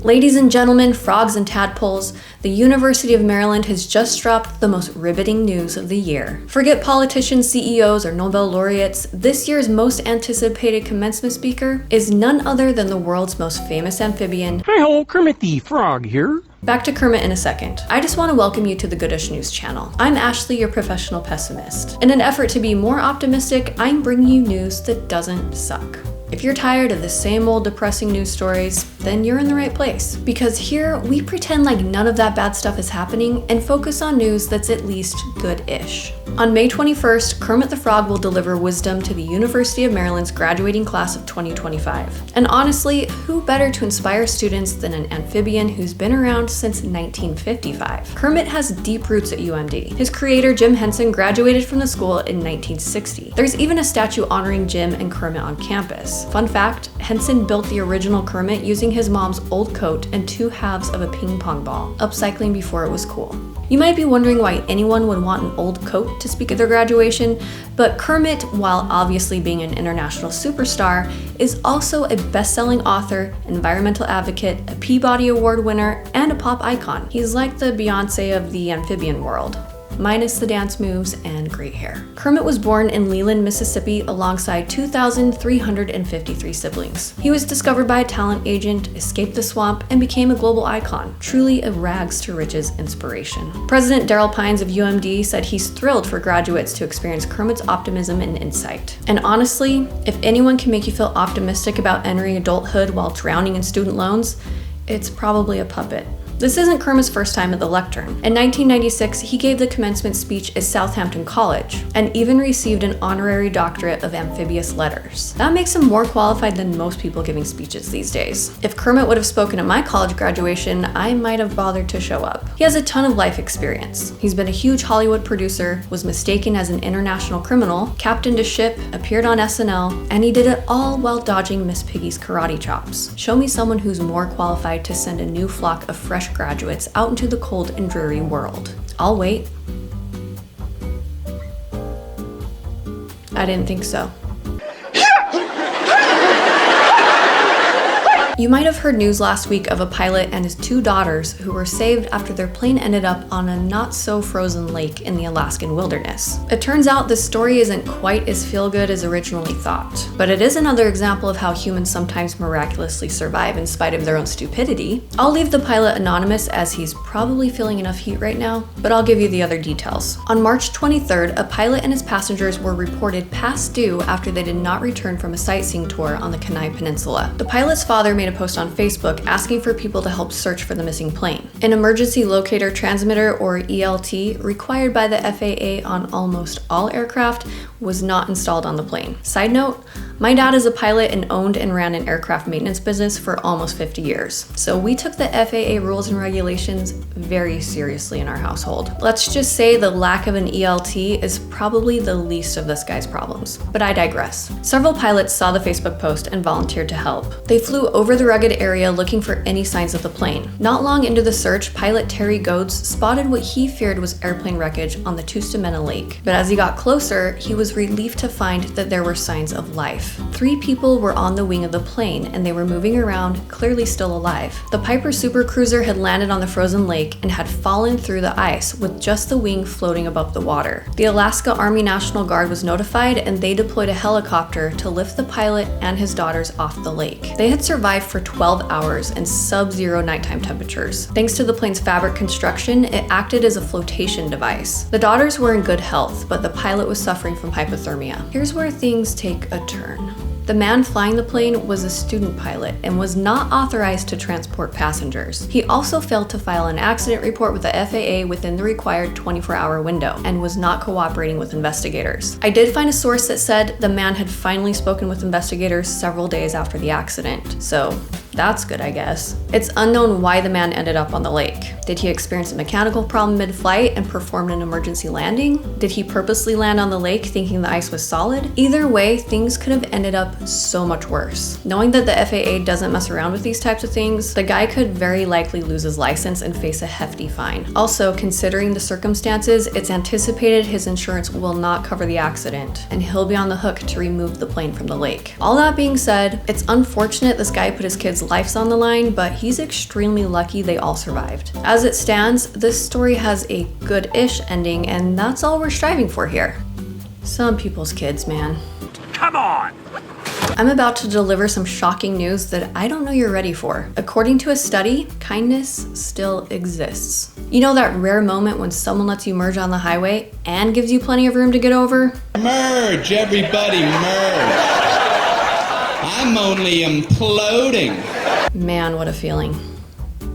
Ladies and gentlemen, frogs and tadpoles, the University of Maryland has just dropped the most riveting news of the year. Forget politicians, CEOs, or Nobel laureates, this year's most anticipated commencement speaker is none other than the world's most famous amphibian. Hi-ho, Kermit the Frog here. Back to Kermit in a second. I just want to welcome you to the Goodish News channel. I'm Ashley, your professional pessimist. In an effort to be more optimistic, I'm bringing you news that doesn't suck. If you're tired of the same old depressing news stories, then you're in the right place. Because here, we pretend like none of that bad stuff is happening and focus on news that's at least good-ish. On May 21st, Kermit the Frog will deliver wisdom to the University of Maryland's graduating class of 2025. And honestly, who better to inspire students than an amphibian who's been around since 1955? Kermit has deep roots at UMD. His creator, Jim Henson, graduated from the school in 1960. There's even a statue honoring Jim and Kermit on campus. Fun fact, Henson built the original Kermit using his mom's old coat and 2 halves of a ping pong ball, upcycling before it was cool. You might be wondering why anyone would want an old coat to speak at their graduation, but Kermit, while obviously being an international superstar, is also a best-selling author, environmental advocate, a Peabody Award winner, and a pop icon. He's like the Beyoncé of the amphibian world, minus the dance moves and gray hair. Kermit was born in Leland, Mississippi alongside 2,353 siblings. He was discovered by a talent agent, escaped the swamp, and became a global icon, truly a rags to riches inspiration. President Daryl Pines of UMD said he's thrilled for graduates to experience Kermit's optimism and insight. And honestly, if anyone can make you feel optimistic about entering adulthood while drowning in student loans, it's probably a puppet. This isn't Kermit's first time at the lectern. In 1996, he gave the commencement speech at Southampton College and even received an honorary doctorate of amphibious letters. That makes him more qualified than most people giving speeches these days. If Kermit would have spoken at my college graduation, I might have bothered to show up. He has a ton of life experience. He's been a huge Hollywood producer, was mistaken as an international criminal, captained a ship, appeared on SNL, and he did it all while dodging Miss Piggy's karate chops. Show me someone who's more qualified to send a new flock of fresh graduates out into the cold and dreary world. I'll wait. I didn't think so. You might have heard news last week of a pilot and his 2 daughters who were saved after their plane ended up on a not-so-frozen lake in the Alaskan wilderness. It turns out this story isn't quite as feel-good as originally thought, but it is another example of how humans sometimes miraculously survive in spite of their own stupidity. I'll leave the pilot anonymous as he's probably feeling enough heat right now, but I'll give you the other details. On March 23rd, a pilot and his passengers were reported past due after they did not return from a sightseeing tour on the Kenai Peninsula. The pilot's father made a post on Facebook asking for people to help search for the missing plane. An emergency locator transmitter, or ELT, required by the FAA on almost all aircraft, was not installed on the plane. Side note, my dad is a pilot and owned and ran an aircraft maintenance business for almost 50 years. So we took the FAA rules and regulations very seriously in our household. Let's just say the lack of an ELT is probably the least of this guy's problems. But I digress. Several pilots saw the Facebook post and volunteered to help. They flew over the rugged area looking for any signs of the plane. Not long into the search, pilot Terry Goads spotted what he feared was airplane wreckage on the Tustamena Lake. But as he got closer, he was relieved to find that there were signs of life. 3 people were on the wing of the plane and they were moving around, clearly still alive. The Piper Super Cruiser had landed on the frozen lake and had fallen through the ice with just the wing floating above the water. The Alaska Army National Guard was notified and they deployed a helicopter to lift the pilot and his daughters off the lake. They had survived for 12 hours in sub-zero nighttime temperatures. Thanks to the plane's fabric construction, it acted as a flotation device. The daughters were in good health, but the pilot was suffering from hypothermia. Here's where things take a turn. The man flying the plane was a student pilot and was not authorized to transport passengers. He also failed to file an accident report with the FAA within the required 24-hour window and was not cooperating with investigators. I did find a source that said the man had finally spoken with investigators several days after the accident, so that's good, I guess. It's unknown why the man ended up on the lake. Did he experience a mechanical problem mid-flight and perform an emergency landing? Did he purposely land on the lake thinking the ice was solid? Either way, things could have ended up so much worse. Knowing that the FAA doesn't mess around with these types of things, the guy could very likely lose his license and face a hefty fine. Also, considering the circumstances, it's anticipated his insurance will not cover the accident, and he'll be on the hook to remove the plane from the lake. All that being said, it's unfortunate this guy put his kids' life's on the line, but he's extremely lucky they all survived. As it stands, this story has a good-ish ending, and that's all we're striving for here. Some people's kids, man. Come on! I'm about to deliver some shocking news that I don't know you're ready for. According to a study, kindness still exists. You know that rare moment when someone lets you merge on the highway and gives you plenty of room to get over? Merge, everybody, merge. I'm only imploding. Man, what a feeling.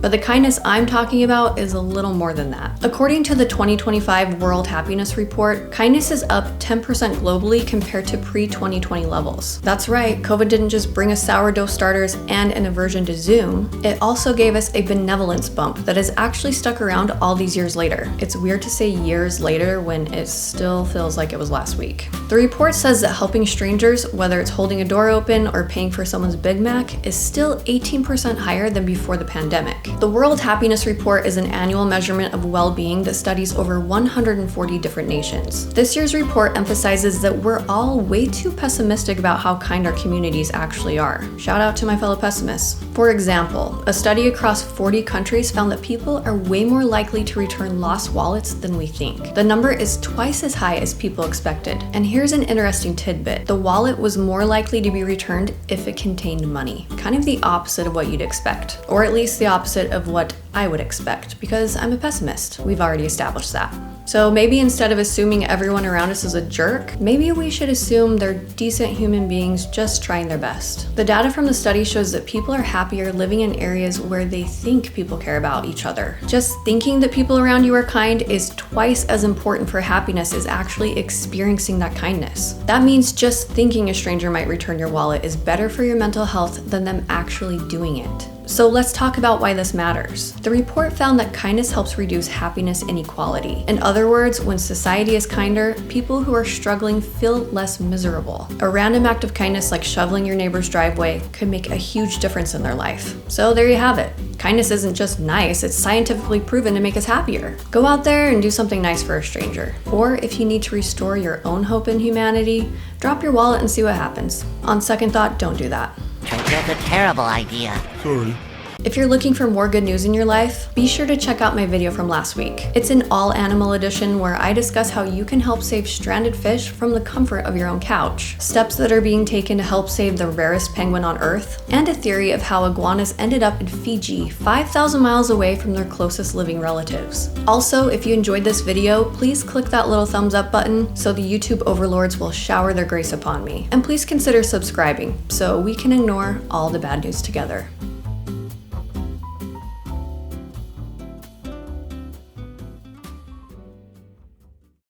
But the kindness I'm talking about is a little more than that. According to the 2025 World Happiness Report, kindness is up 10% globally compared to pre-2020 levels. That's right, COVID didn't just bring us sourdough starters and an aversion to Zoom, it also gave us a benevolence bump that has actually stuck around all these years later. It's weird to say years later when it still feels like it was last week. The report says that helping strangers, whether it's holding a door open or paying for someone's Big Mac, is still 18% higher than before the pandemic. The World Happiness Report is an annual measurement of well-being that studies over 140 different nations. This year's report emphasizes that we're all way too pessimistic about how kind our communities actually are. Shout out to my fellow pessimists. For example, a study across 40 countries found that people are way more likely to return lost wallets than we think. The number is twice as high as people expected. And here's an interesting tidbit. The wallet was more likely to be returned if it contained money. Kind of the opposite of what you'd expect. Or at least the opposite of what I would expect, because I'm a pessimist. We've already established that. So maybe instead of assuming everyone around us is a jerk, maybe we should assume they're decent human beings just trying their best. The data from the study shows that people are happier living in areas where they think people care about each other. Just thinking that people around you are kind is twice as important for happiness as actually experiencing that kindness. That means just thinking a stranger might return your wallet is better for your mental health than them actually doing it. So let's talk about why this matters. The report found that kindness helps reduce happiness inequality. In other words, when society is kinder, people who are struggling feel less miserable. A random act of kindness like shoveling your neighbor's driveway could make a huge difference in their life. So there you have it. Kindness isn't just nice, it's scientifically proven to make us happier. Go out there and do something nice for a stranger. Or if you need to restore your own hope in humanity, drop your wallet and see what happens. On second thought, don't do that. That's a terrible idea. Sorry. If you're looking for more good news in your life, be sure to check out my video from last week. It's an all-animal edition where I discuss how you can help save stranded fish from the comfort of your own couch, steps that are being taken to help save the rarest penguin on Earth, and a theory of how iguanas ended up in Fiji, 5,000 miles away from their closest living relatives. Also, if you enjoyed this video, please click that little thumbs up button so the YouTube overlords will shower their grace upon me. And please consider subscribing so we can ignore all the bad news together.